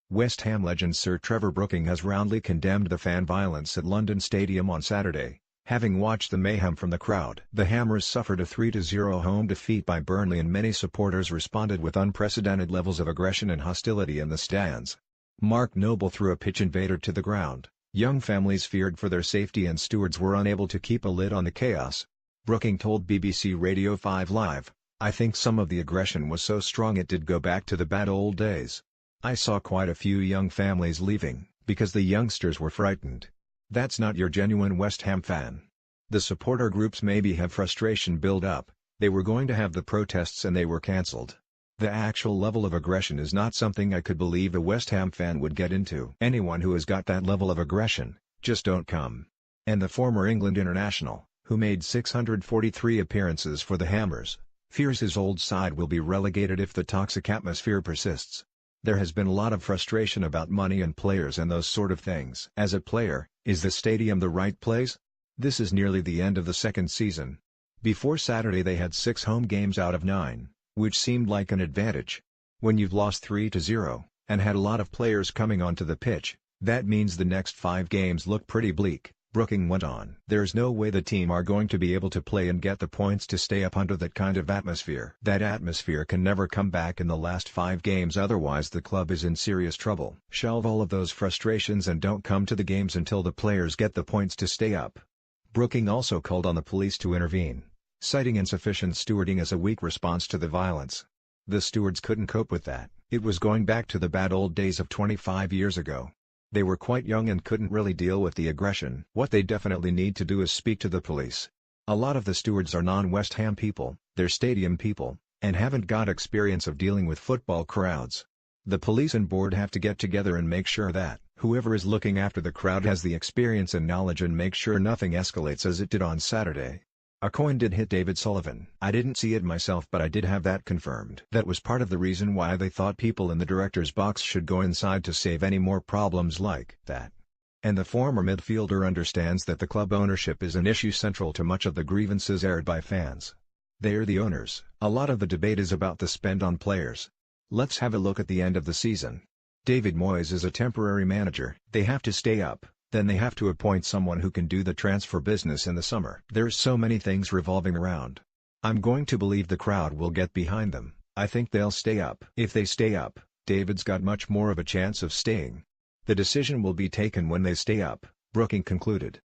West Ham legend Sir Trevor Brooking has roundly condemned the fan violence at London Stadium on Saturday, having watched the mayhem from the crowd. The Hammers suffered a 3-0 home defeat by Burnley and many supporters responded with unprecedented levels of aggression and hostility in the stands. Mark Noble threw a pitch invader to the ground, young families feared for their safety and stewards were unable to keep a lid on the chaos. Brooking told BBC Radio 5 Live, "I think some of the aggression was so strong it did go back to the bad old days. I saw quite a few young families leaving, because the youngsters were frightened. That's not your genuine West Ham fan." The supporter groups maybe have frustration build up, they were going to have the protests and they were cancelled. The actual level of aggression is not something I could believe a West Ham fan would get into. Anyone who has got that level of aggression, just don't come. And the former England international, who made 643 appearances for the Hammers, fears his old side will be relegated if the toxic atmosphere persists. There has been a lot of frustration about money and players and those sort of things. As a player, is the stadium the right place? This is nearly the end of the second season. Before Saturday they had 6 home games out of 9, which seemed like an advantage. When you've lost 3-0, and had a lot of players coming onto the pitch, that means the next 5 games look pretty bleak, Brooking went on. There's no way the team are going to be able to play and get the points to stay up under that kind of atmosphere. That atmosphere can never come back in the last 5 games, otherwise the club is in serious trouble. Shelve all of those frustrations and don't come to the games until the players get the points to stay up. Brooking also called on the police to intervene, citing insufficient stewarding as a weak response to the violence. The stewards couldn't cope with that. It was going back to the bad old days of 25 years ago. They were quite young and couldn't really deal with the aggression. What they definitely need to do is speak to the police. A lot of the stewards are non-West Ham people, they're stadium people, and haven't got experience of dealing with football crowds. The police and board have to get together and make sure that whoever is looking after the crowd has the experience and knowledge and make sure nothing escalates as it did on Saturday. A coin did hit David Sullivan. I didn't see it myself, but I did have that confirmed. That was part of the reason why they thought people in the director's box should go inside to save any more problems like that. And the former midfielder understands that the club ownership is an issue central to much of the grievances aired by fans. They are the owners. A lot of the debate is about the spend on players. Let's have a look at the end of the season. David Moyes is a temporary manager. They have to stay up. Then they have to appoint someone who can do the transfer business in the summer. There's so many things revolving around. I'm going to believe the crowd will get behind them. I think they'll stay up. If they stay up, David's got much more of a chance of staying. The decision will be taken when they stay up, Brooking concluded.